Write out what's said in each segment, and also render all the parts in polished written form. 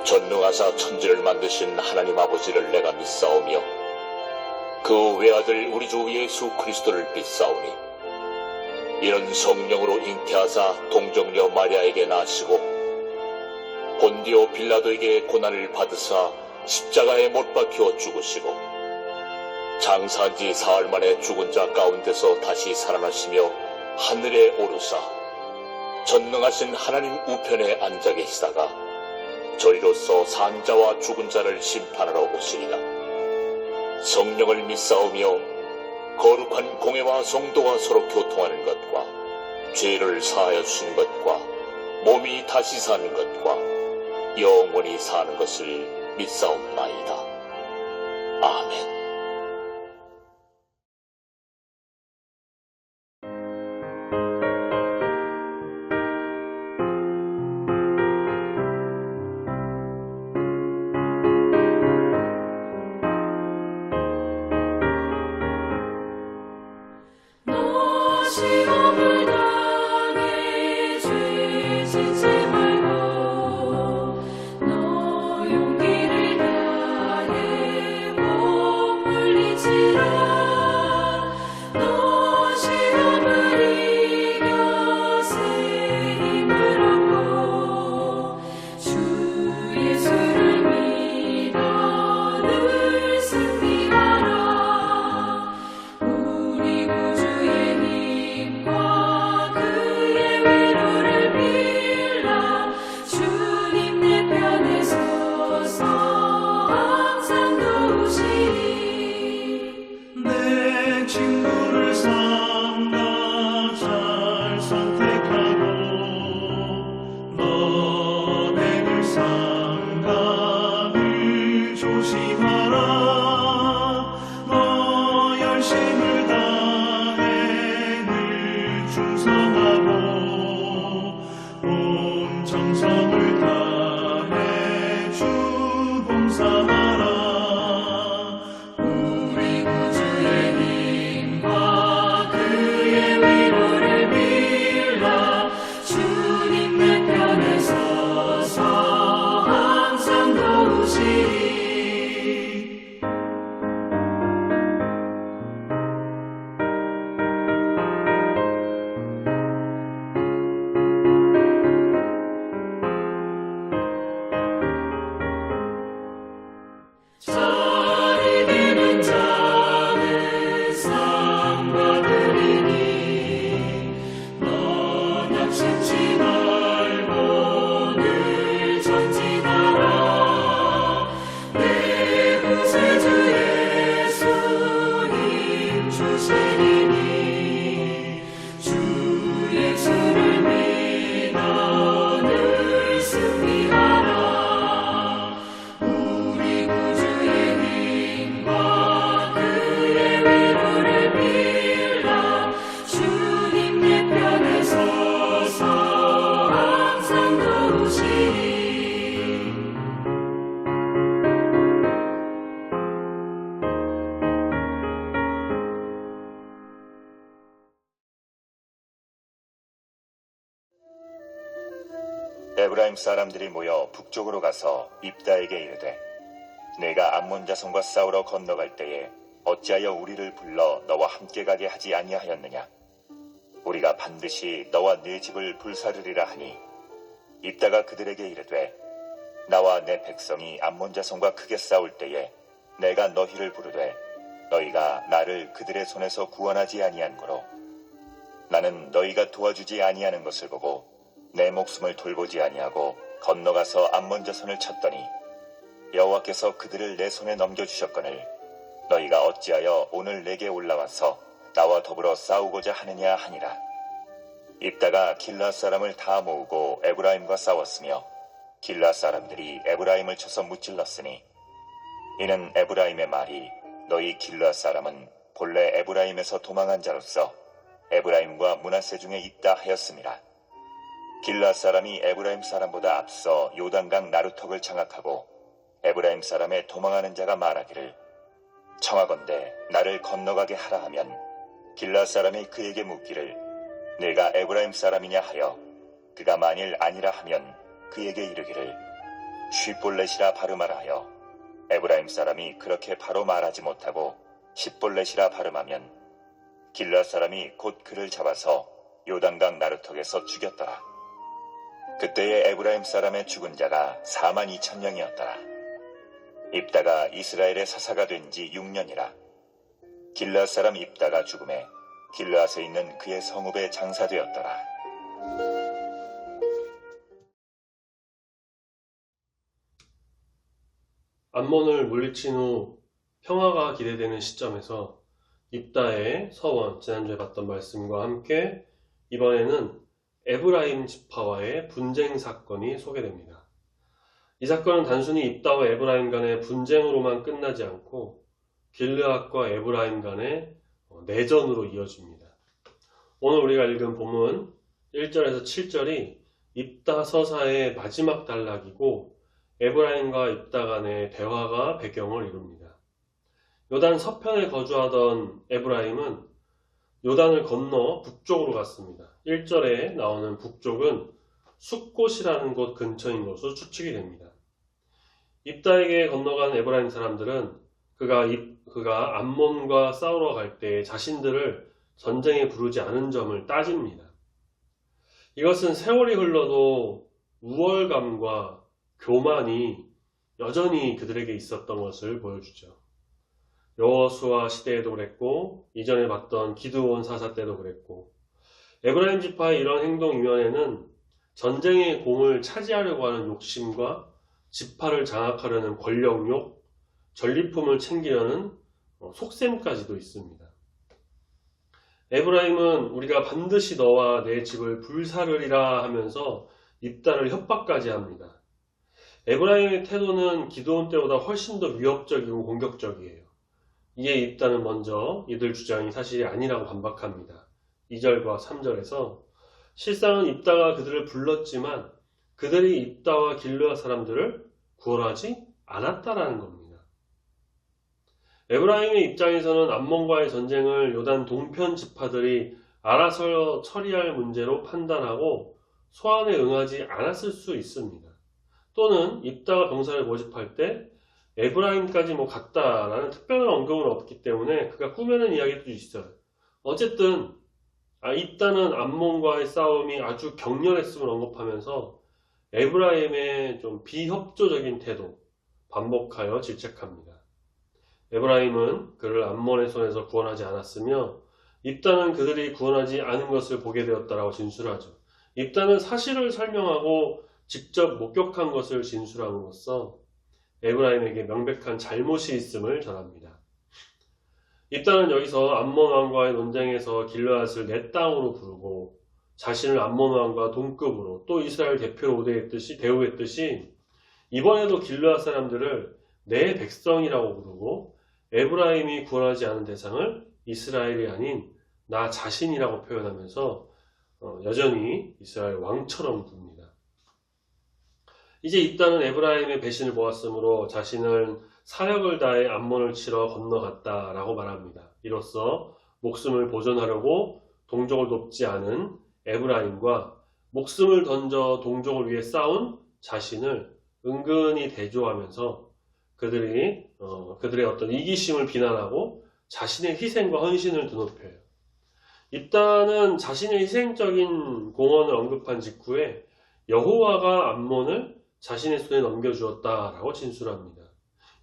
전능하사 천지를 만드신 하나님 아버지를 내가 믿사오며 그 외아들 우리 주 예수 그리스도를 믿사오니 이는 성령으로 잉태하사 동정녀 마리아에게 나시고 본디오 빌라도에게 고난을 받으사 십자가에 못 박혀 죽으시고 장사한 지 사흘 만에 죽은 자 가운데서 다시 살아나시며 하늘에 오르사 전능하신 하나님 우편에 앉아 계시다가 저리로서 산 자와 죽은 자를 심판하러 오시리라. 성령을 믿사오며 거룩한 공회와 성도가 서로 교통하는 것과 죄를 사하여 주시는 것과 몸이 다시 사는 것과 영원히 사는 것을 믿사옵나이다. 아멘. 시험을 당해 죄 짓지 말고 너 용기를 다해 못 물리치라. 너 시험을 이겨 새 힘을 얻고 주 예수를 믿어 늘 승리하라. 우리 구주의 힘과 그의 위로를 빌라. 주님 내 편에 서서 항상 도우시리. 내 친구를 삼가 잘 선택하고 너네를 삼가 늘 조심하라. 너 열심을 다해 늘 충성하고 온 정성을 다해 주 봉사하라. 우리 구주의 힘과 그의 위로를 빌라. 주님 내 편에 서서 항상 도우시리. 잘 이기는 자는 상 받으리니 너 낙심치 말고 늘 전진하라. 내 구세주 예수 힘 주시리니 주 예수를 믿어 늘 승리하라. 우리 구주의 힘과 그의 위로를 빌라. 주님 내 편에 서서 항상 도우시리. 에브라임 사람들이 모여 북쪽으로 가서 입다에게 이르되 내가 암몬 자손과 싸우러 건너갈 때에 어찌하여 우리를 불러 너와 함께 가게 하지 아니하였느냐. 우리가 반드시 너와 네 집을 불사르리라 하니 입다가 그들에게 이르되 나와 내 백성이 암몬 자손과 크게 싸울 때에 내가 너희를 부르되 너희가 나를 그들의 손에서 구원하지 아니한 고로 나는 너희가 도와주지 아니하는 것을 보고 내 목숨을 돌보지 아니하고 건너가서 암몬 자손을 쳤더니 여호와께서 그들을 내 손에 넘겨주셨거늘 너희가 어찌하여 오늘 내게 올라와서 나와 더불어 싸우고자 하느냐 하니라. 입다가 길앗 사람을 다 모으고 에브라임과 싸웠으며 길앗 사람들이 에브라임을 쳐서 무찔렀으니 이는 에브라임의 말이 너희 길앗 사람은 본래 에브라임에서 도망한 자로서 에브라임과 므낫세 중에 있다 하였습니다. 길앗 사람이 에브라임 사람보다 앞서 요단강 나루턱을 장악하고 에브라임 사람의 도망하는 자가 말하기를 청하건대 나를 건너가게 하라 하면 길앗 사람이 그에게 묻기를 내가 에브라임 사람이냐 하여 그가 만일 아니라 하면 그에게 이르기를 쉬볼렛이라 발음하라 하여 에브라임 사람이 그렇게 바로 말하지 못하고 십볼렛이라 발음하면 길르앗 사람이 곧 그를 잡아서 요단강 나루턱에서 죽였더라. 그때의 에브라임 사람의 죽은 자가 42,000명이었더라. 입다가 이스라엘의 사사가 된 지 6년이라. 길르앗 사람 입다가 죽음에 길르앗에 있는 그의 성읍에 장사되었더라. 암몬을 물리친 후 평화가 기대되는 시점에서 입다의 서원, 지난주에 봤던 말씀과 함께 이번에는 에브라임 지파와의 분쟁 사건이 소개됩니다. 이 사건은 단순히 입다와 에브라임 간의 분쟁으로만 끝나지 않고 길르앗과 에브라임 간의 내전으로 이어집니다. 오늘 우리가 읽은 본문 1절에서 7절이 입다 서사의 마지막 단락이고 에브라임과 입다 간의 대화가 배경을 이룹니다. 요단 서편에 거주하던 에브라임은 요단을 건너 북쪽으로 갔습니다. 1절에 나오는 북쪽은 숫곳이라는 곳 근처인 것으로 추측이 됩니다. 입다에게 건너간 에브라임 사람들은 그가 암몬과 싸우러 갈 때 자신들을 전쟁에 부르지 않은 점을 따집니다. 이것은 세월이 흘러도 우월감과 교만이 여전히 그들에게 있었던 것을 보여주죠. 여호수아 시대에도 그랬고 이전에 봤던 기드온 사사 때도 그랬고 에브라임 지파의 이런 행동 이면에는 전쟁의 공을 차지하려고 하는 욕심과 지파를 장악하려는 권력욕, 전리품을 챙기려는 속셈까지도 있습니다. 에브라임은 우리가 반드시 너와 내 집을 불사르리라 하면서 입다를 협박까지 합니다. 에브라임의 태도는 기드온 때보다 훨씬 더 위협적이고 공격적이에요. 이에 입다는 먼저 이들 주장이 사실이 아니라고 반박합니다. 2절과 3절에서 실상은 입다가 그들을 불렀지만 그들이 입다와 길르앗 사람들을 구원하지 않았다라는 겁니다. 에브라임의 입장에서는 암몬과의 전쟁을 요단 동편 지파들이 알아서 처리할 문제로 판단하고 소환에 응하지 않았을 수 있습니다. 또는 입다가 병사를 모집할 때 에브라임까지 갔다라는 특별한 언급은 없기 때문에 그가 꾸며낸 이야기도 있어요. 어쨌든 입다는 암몬과의 싸움이 아주 격렬했음을 언급하면서 에브라임의 좀 비협조적인 태도 반복하여 질책합니다. 에브라임은 그를 암몬의 손에서 구원하지 않았으며 입다는 그들이 구원하지 않은 것을 보게 되었다라고 진술하죠. 입다는 사실을 설명하고 직접 목격한 것을 진술함으로써 에브라임에게 명백한 잘못이 있음을 전합니다. 입다는 여기서 암몬 왕과의 논쟁에서 길르앗을 내 땅으로 부르고 자신을 암몬 왕과 동급으로 또 이스라엘 대표로 대우했듯이 이번에도 길르앗 사람들을 내 백성이라고 부르고 에브라임이 구원하지 않은 대상을 이스라엘이 아닌 나 자신이라고 표현하면서 여전히 이스라엘 왕처럼 굽니다. 이제 입다는 에브라임의 배신을 보았으므로 자신을 사력을 다해 암몬을 치러 건너갔다라고 말합니다. 이로써 목숨을 보존하려고 동족을 돕지 않은 에브라임과 목숨을 던져 동족을 위해 싸운 자신을 은근히 대조하면서 그들의 어떤 이기심을 비난하고 자신의 희생과 헌신을 드높여요. 입다는 자신의 희생적인 공헌을 언급한 직후에 여호와가 암몬을 자신의 손에 넘겨주었다라고 진술합니다.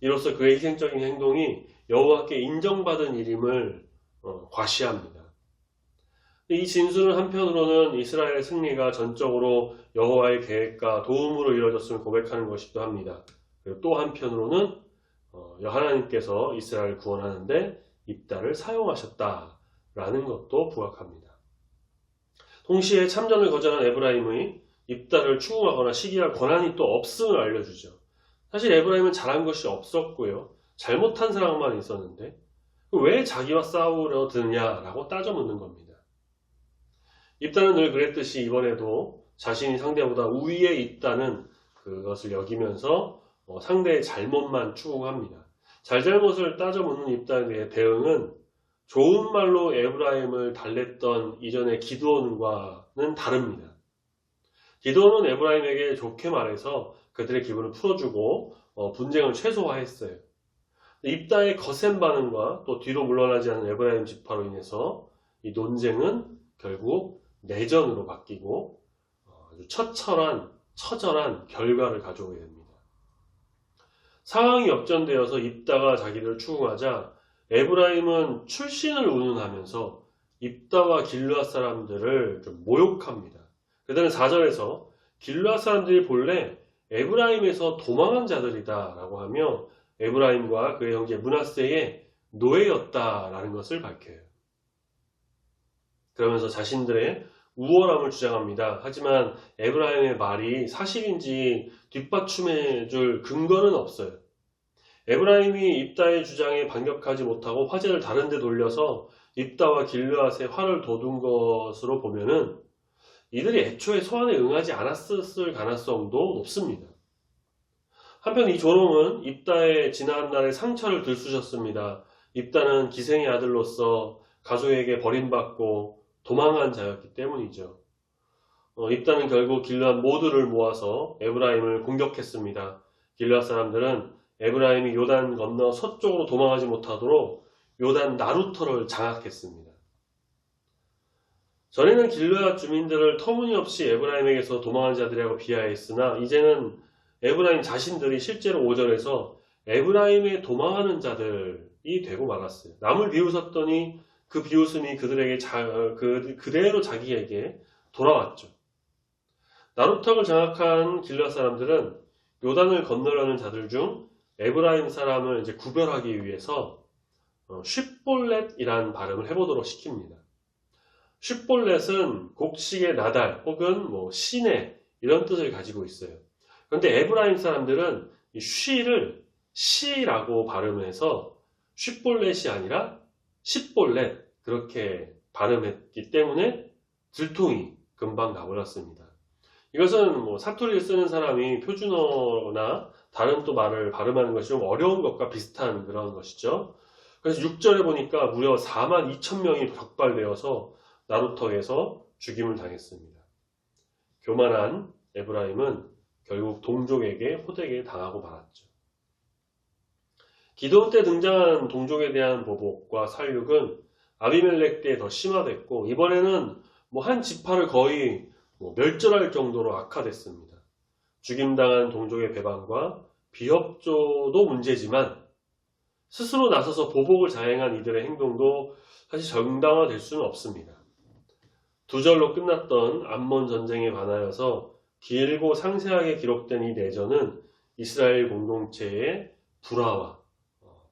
이로써 그의 희생적인 행동이 여호와께 인정받은 일임을 과시합니다. 이 진술은 한편으로는 이스라엘의 승리가 전적으로 여호와의 계획과 도움으로 이루어졌음을 고백하는 것이기도 합니다. 그리고 또 한편으로는 하나님께서 이스라엘을 구원하는데 입다를 사용하셨다라는 것도 부각합니다. 동시에 참전을 거절한 에브라임의 입다를 추궁하거나 시기할 권한이 또 없음을 알려주죠. 사실 에브라임은 잘한 것이 없었고요. 잘못한 사람만 있었는데 왜 자기와 싸우려 드느냐라고 따져 묻는 겁니다. 입다는 늘 그랬듯이 이번에도 자신이 상대보다 우위에 있다는 그것을 여기면서 상대의 잘못만 추궁합니다. 잘잘못을 따져 묻는 입다에 대해 대응은 좋은 말로 에브라임을 달랬던 이전의 기드온과는 다릅니다. 기드온은 에브라임에게 좋게 말해서 그들의 기분을 풀어주고 분쟁을 최소화했어요. 입다의 거센 반응과 또 뒤로 물러나지 않은 에브라임 지파로 인해서 이 논쟁은 결국 내전으로 바뀌고 아주 처절한 결과를 가져오게 됩니다. 상황이 역전되어서 입다가 자기를 추궁하자 에브라임은 출신을 운운하면서 입다와 길르앗 사람들을 좀 모욕합니다. 그들은 4절에서 길르앗 사람들이 본래 에브라임에서 도망한 자들이다 라고 하며 에브라임과 그의 형제 므낫세의 노예였다라는 것을 밝혀요. 그러면서 자신들의 우월함을 주장합니다. 하지만 에브라임의 말이 사실인지 뒷받침해줄 근거는 없어요. 에브라임이 입다의 주장에 반격하지 못하고 화제를 다른 데 돌려서 입다와 길르앗의 화를 돋운 것으로 보면은 이들이 애초에 소환에 응하지 않았을 가능성도 높습니다. 한편 이 조롱은 입다의 지난 날의 상처를 들쑤셨습니다. 입다는 기생의 아들로서 가족에게 버림받고 도망한 자였기 때문이죠. 입다는 결국 길르앗 모두를 모아서 에브라임을 공격했습니다. 길르앗 사람들은 에브라임이 요단 건너 서쪽으로 도망하지 못하도록 요단 나루터를 장악했습니다. 전에는 길르앗 주민들을 터무니없이 에브라임에게서 도망한 자들이라고 비하했으나 이제는 에브라임 자신들이 실제로 5절에서 에브라임에 도망하는 자들이 되고 말았어요. 남을 비웃었더니 그 비웃음이 그들에게 그대로 자기에게 돌아왔죠. 나루턱을 장악한 길르앗 사람들은 요단을 건너려는 자들 중 에브라임 사람을 이제 구별하기 위해서 쉿볼렛이라는 발음을 해보도록 시킵니다. 쉿볼렛은 곡식의 나달 혹은 시내 이런 뜻을 가지고 있어요. 그런데 에브라임 사람들은 이 쉬를 시라고 발음해서 쉿볼렛이 아니라 십볼렛 그렇게 발음했기 때문에 들통이 금방 나버렸습니다. 이것은 사투리를 쓰는 사람이 표준어나 다른 또 말을 발음하는 것이 좀 어려운 것과 비슷한 그런 것이죠. 그래서 6절에 보니까 무려 42,000명이 적발되어서 나루턱에서 죽임을 당했습니다. 교만한 에브라임은 결국 동족에게 호되게 당하고 말았죠. 기드온 때 등장한 동족에 대한 보복과 살육은 아비멜렉 때 더 심화됐고 이번에는 한 지파를 거의 멸절할 정도로 악화됐습니다. 죽임당한 동족의 배반과 비협조도 문제지만 스스로 나서서 보복을 자행한 이들의 행동도 사실 정당화될 수는 없습니다. 2절로 끝났던 암몬 전쟁에 관하여서 길고 상세하게 기록된 이 내전은 이스라엘 공동체의 불화와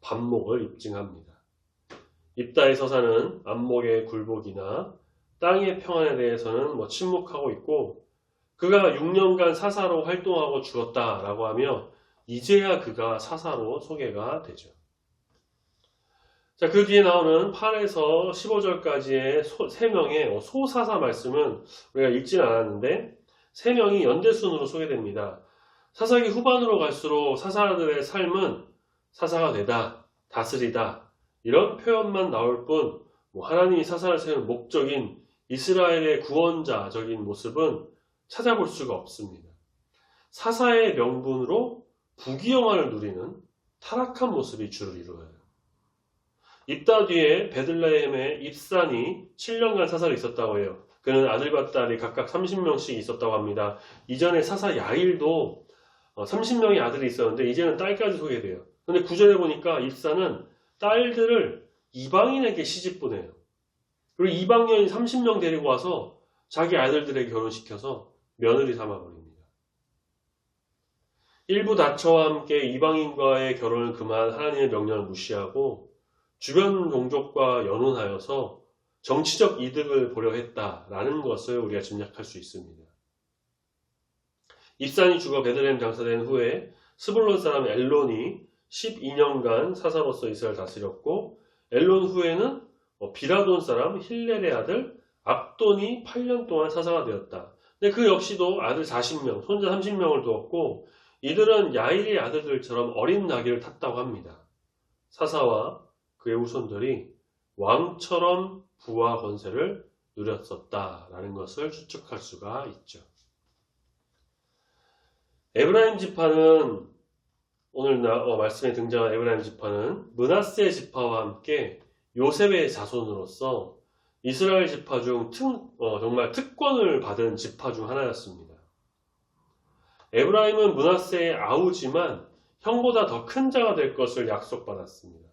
반목을 입증합니다. 입다의 서사는 안목의 굴복이나 땅의 평안에 대해서는 침묵하고 있고 그가 6년간 사사로 활동하고 죽었다라고 하며 이제야 그가 사사로 소개가 되죠. 자, 그 뒤에 나오는 8에서 15절까지의 3명의 소사사 말씀은 우리가 읽지는 않았는데 3명이 연대순으로 소개됩니다. 사사기 후반으로 갈수록 사사들의 삶은 사사가 되다, 다스리다 이런 표현만 나올 뿐 하나님이 사사를 세운 목적인 이스라엘의 구원자적인 모습은 찾아볼 수가 없습니다. 사사의 명분으로 부귀영화를 누리는 타락한 모습이 주를 이루어요. 입다 뒤에 베들레헴에 입산이 7년간 사사를 있었다고 해요. 그는 아들과 딸이 각각 30명씩 있었다고 합니다. 이전에 사사 야일도 30명의 아들이 있었는데 이제는 딸까지 소개돼요. 근데 9절에 보니까 입사는 딸들을 이방인에게 시집 보내요. 그리고 이방인이 30명 데리고 와서 자기 아들들에게 결혼시켜서 며느리 삼아버립니다. 일부 다처와 함께 이방인과의 결혼을 금한 하나님의 명령을 무시하고 주변 종족과 연혼하여서 정치적 이득을 보려 했다라는 것을 우리가 짐작할 수 있습니다. 입산이 죽어 베들레헴 장사된 후에 스불론 사람 엘론이 12년간 사사로서 이스라엘을 다스렸고 엘론 후에는 비라돈 사람 힐렐의 아들 압돈이 8년 동안 사사가 되었다. 근데 그 역시도 아들 40명, 손자 30명을 두었고 이들은 야일의 아들들처럼 어린 나귀를 탔다고 합니다. 사사와 그의 후손들이 왕처럼 부와 권세를 누렸었다라는 것을 추측할 수가 있죠. 에브라임 지파는 오늘 말씀에 등장한 에브라임 지파는 므낫세 지파와 함께 요셉의 자손으로서 이스라엘 지파 중 정말 특권을 받은 지파 중 하나였습니다. 에브라임은 므낫세의 아우지만 형보다 더 큰 자가 될 것을 약속받았습니다.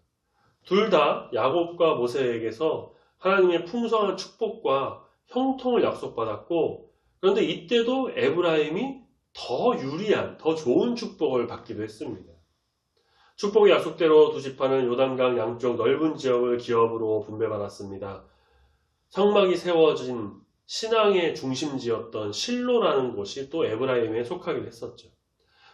둘 다 야곱과 모세에게서 하나님의 풍성한 축복과 형통을 약속받았고, 그런데 이때도 에브라임이 더 유리한, 더 좋은 축복을 받기도 했습니다. 축복의 약속대로 두 지파는 요단강 양쪽 넓은 지역을 기업으로 분배받았습니다. 성막이 세워진 신앙의 중심지였던 실로라는 곳이 또 에브라임에 속하기도 했었죠.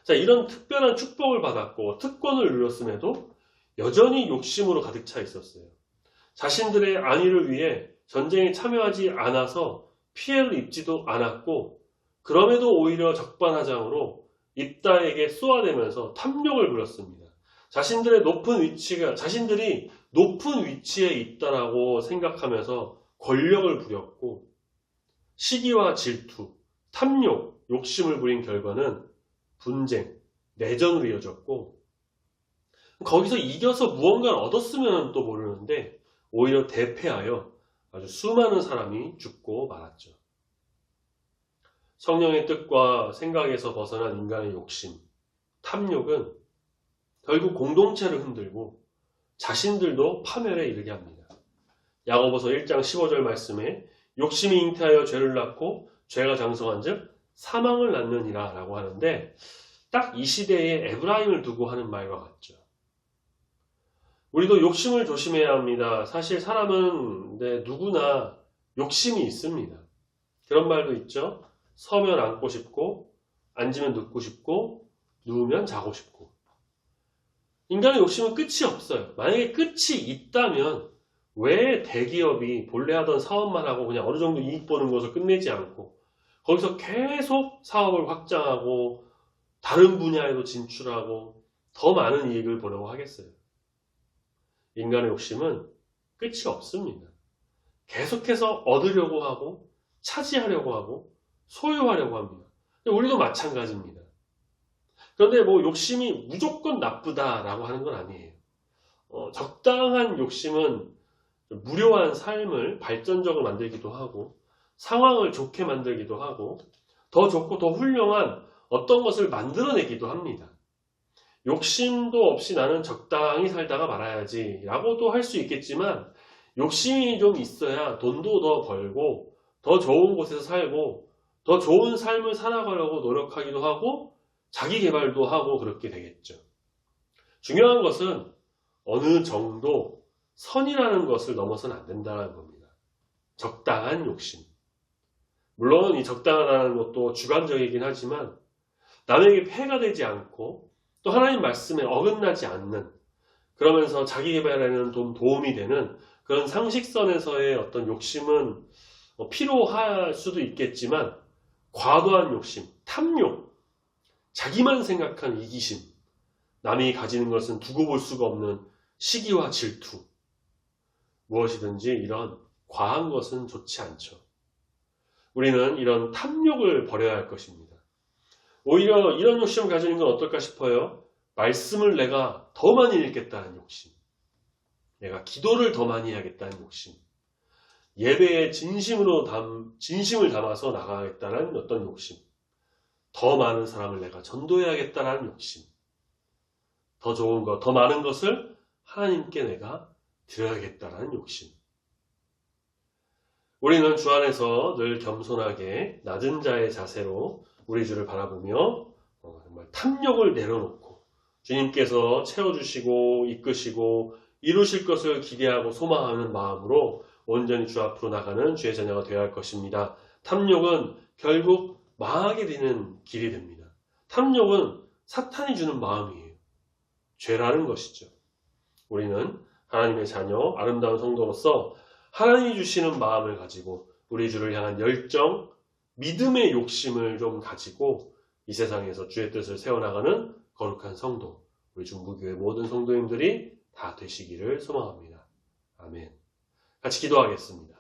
자, 이런 특별한 축복을 받았고 특권을 누렸음에도 여전히 욕심으로 가득 차 있었어요. 자신들의 안위를 위해 전쟁에 참여하지 않아서 피해를 입지도 않았고, 그럼에도 오히려 적반하장으로 입다에게 쏘아대면서 탐욕을 부렸습니다. 자신들이 높은 위치에 있다라고 생각하면서 권력을 부렸고, 시기와 질투, 탐욕, 욕심을 부린 결과는 분쟁, 내전으로 이어졌고, 거기서 이겨서 무언가를 얻었으면 또 모르는데 오히려 대패하여 아주 수많은 사람이 죽고 말았죠. 성령의 뜻과 생각에서 벗어난 인간의 욕심, 탐욕은 결국 공동체를 흔들고 자신들도 파멸에 이르게 합니다. 야고보서 1장 15절 말씀에 욕심이 잉태하여 죄를 낳고 죄가 장성한 즉 사망을 낳느니라 라고 하는데, 딱 이 시대에 에브라임을 두고 하는 말과 같죠. 우리도 욕심을 조심해야 합니다. 사실 사람은 누구나 욕심이 있습니다. 그런 말도 있죠. 서면 앉고 싶고, 앉으면 눕고 싶고, 누우면 자고 싶고. 인간의 욕심은 끝이 없어요. 만약에 끝이 있다면 왜 대기업이 본래 하던 사업만 하고 그냥 어느 정도 이익 보는 것을 끝내지 않고 거기서 계속 사업을 확장하고 다른 분야에도 진출하고 더 많은 이익을 보려고 하겠어요. 인간의 욕심은 끝이 없습니다. 계속해서 얻으려고 하고 차지하려고 하고 소유하려고 합니다. 우리도 마찬가지입니다. 그런데 욕심이 무조건 나쁘다라고 하는 건 아니에요. 적당한 욕심은 무료한 삶을 발전적으로 만들기도 하고 상황을 좋게 만들기도 하고 더 좋고 더 훌륭한 어떤 것을 만들어내기도 합니다. 욕심도 없이 나는 적당히 살다가 말아야지 라고도 할 수 있겠지만, 욕심이 좀 있어야 돈도 더 벌고 더 좋은 곳에서 살고 더 좋은 삶을 살아가려고 노력하기도 하고 자기 개발도 하고 그렇게 되겠죠. 중요한 것은 어느 정도 선이라는 것을 넘어서는 안 된다는 겁니다. 적당한 욕심. 물론 이 적당하다는 것도 주관적이긴 하지만 남에게 폐가 되지 않고 또 하나님 말씀에 어긋나지 않는, 그러면서 자기 개발에는 좀 도움이 되는 그런 상식선에서의 어떤 욕심은 필요할 수도 있겠지만, 과도한 욕심, 탐욕, 자기만 생각한 이기심, 남이 가지는 것은 두고 볼 수가 없는 시기와 질투, 무엇이든지 이런 과한 것은 좋지 않죠. 우리는 이런 탐욕을 버려야 할 것입니다. 오히려 이런 욕심을 가지는 건 어떨까 싶어요. 말씀을 내가 더 많이 읽겠다는 욕심, 내가 기도를 더 많이 해야겠다는 욕심, 예배에 진심을 담아서 나가겠다는 어떤 욕심, 더 많은 사람을 내가 전도해야겠다는 욕심, 더 좋은 것, 더 많은 것을 하나님께 내가 드려야겠다는 욕심. 우리는 주 안에서 늘 겸손하게 낮은 자의 자세로 우리 주를 바라보며 정말 탐욕을 내려놓고 주님께서 채워주시고 이끄시고 이루실 것을 기대하고 소망하는 마음으로 온전히 주 앞으로 나가는 주의 자녀가 되어야 할 것입니다. 탐욕은 결국 망하게 되는 길이 됩니다. 탐욕은 사탄이 주는 마음이에요. 죄라는 것이죠. 우리는 하나님의 자녀, 아름다운 성도로서 하나님이 주시는 마음을 가지고 우리 주를 향한 열정, 믿음의 욕심을 좀 가지고 이 세상에서 주의 뜻을 세워나가는 거룩한 성도, 우리 중부교회 모든 성도님들이 다 되시기를 소망합니다. 아멘. 같이 기도하겠습니다.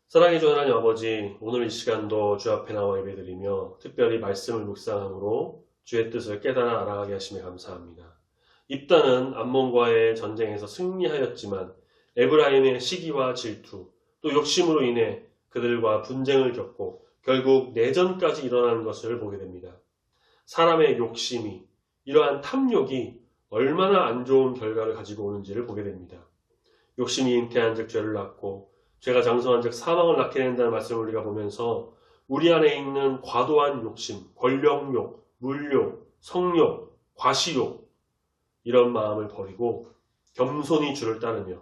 사랑해 주 하나님 아버지, 오늘 이 시간도 주 앞에 나와 예배드리며 특별히 말씀을 묵상함으로 주의 뜻을 깨달아 알아가게 하심에 감사합니다. 입다는 암몬과의 전쟁에서 승리하였지만 에브라임의 시기와 질투, 또 욕심으로 인해 그들과 분쟁을 겪고 결국 내전까지 일어나는 것을 보게 됩니다. 사람의 욕심이, 이러한 탐욕이 얼마나 안 좋은 결과를 가지고 오는지를 보게 됩니다. 욕심이 잉태한 즉 죄를 낳고 죄가 장성한 즉 사망을 낳게 된다는 말씀을 우리가 보면서 우리 안에 있는 과도한 욕심, 권력욕, 물욕, 성욕, 과시욕, 이런 마음을 버리고 겸손히 주를 따르며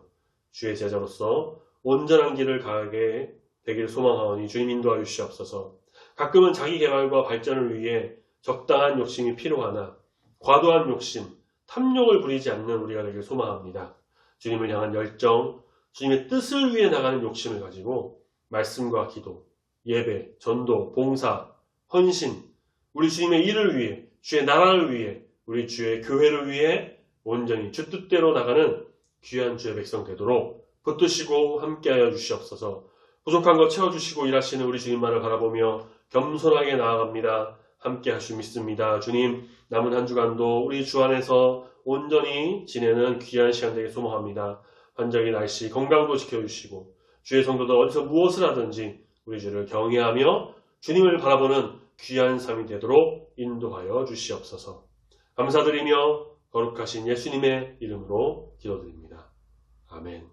주의 제자로서 온전한 길을 가게 되길 소망하오니 주님 인도하여 주시옵소서. 가끔은 자기 개발과 발전을 위해 적당한 욕심이 필요하나 과도한 욕심, 탐욕을 부리지 않는 우리가 되길 소망합니다. 주님을 향한 열정, 주님의 뜻을 위해 나가는 욕심을 가지고 말씀과 기도, 예배, 전도, 봉사, 헌신, 우리 주님의 일을 위해, 주의 나라를 위해, 우리 주의 교회를 위해 온전히 주 뜻대로 나가는 귀한 주의 백성 되도록 붙드시고 함께하여 주시옵소서. 부족한 것 채워주시고 일하시는 우리 주님만을 바라보며 겸손하게 나아갑니다. 함께 하시고 믿습니다. 주님, 남은 한 주간도 우리 주 안에서 온전히 지내는 귀한 시간 되게 소망합니다. 환절기 날씨 건강도 지켜주시고 주의 성도들 어디서 무엇을 하든지 우리 주를 경외하며 주님을 바라보는 귀한 삶이 되도록 인도하여 주시옵소서. 감사드리며 거룩하신 예수님의 이름으로 기도드립니다. 아멘.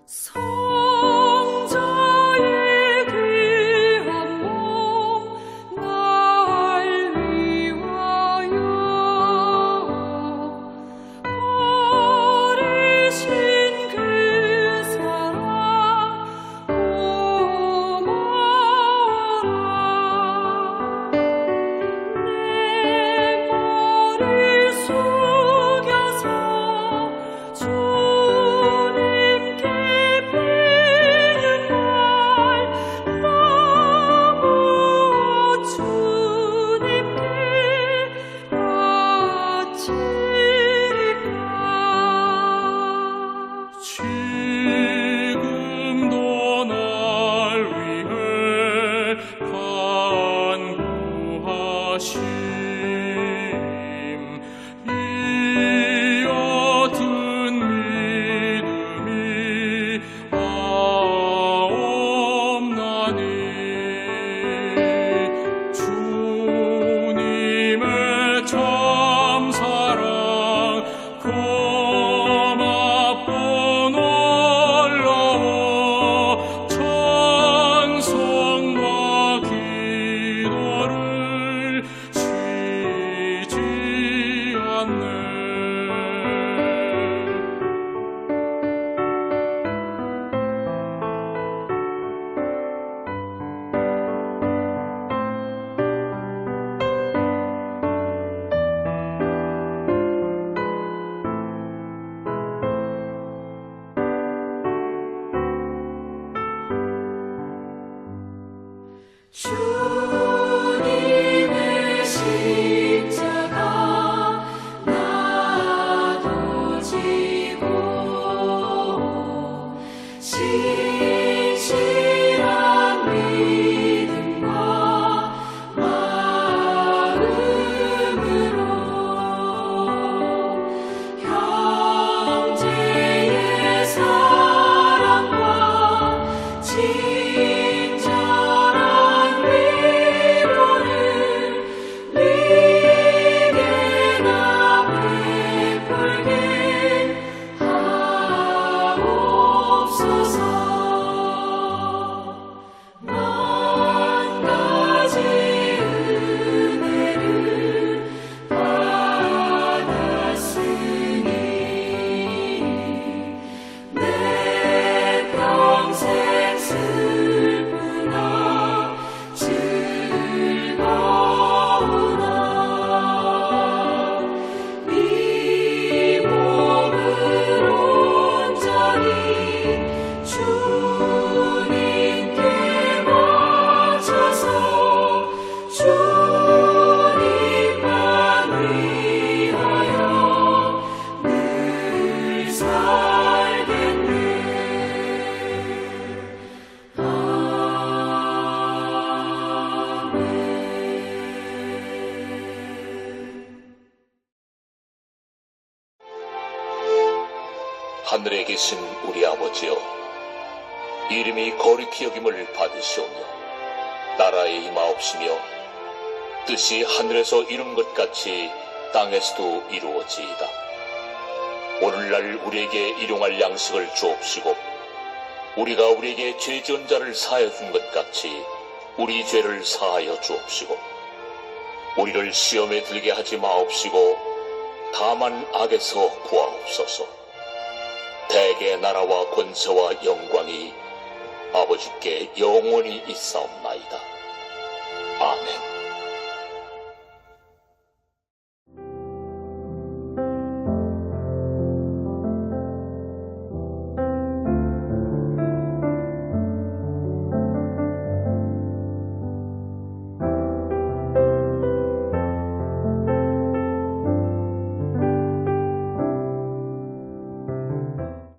성자의 귀한 몸 날 위하여 버리신 그 사랑 고마워라. 내 머리 숙여서 주님께 비는 날 너무 주님께 바치리까. 지금도 날 위해 간구하심 이 옅은 믿음이 없나니 주님의 참사랑 고맙고 놀라워 찬송과 기도를 쉬지 않네. 주님의 십자가 나 하늘에 계신 우리 아버지여, 이름이 거룩히 여김을 받으시오며 나라의 임하옵시며 뜻이 하늘에서 이룬 것 같이 땅에서도 이루어지이다. 오늘날 우리에게 일용할 양식을 주옵시고 우리가 우리에게 죄 지은 자를 사하여 준 것 같이 우리 죄를 사하여 주옵시고 우리를 시험에 들게 하지 마옵시고 다만 악에서 구하옵소서. 대개 나라와 권세와 영광이 아버지께 영원히 있사옵나이다. 아멘.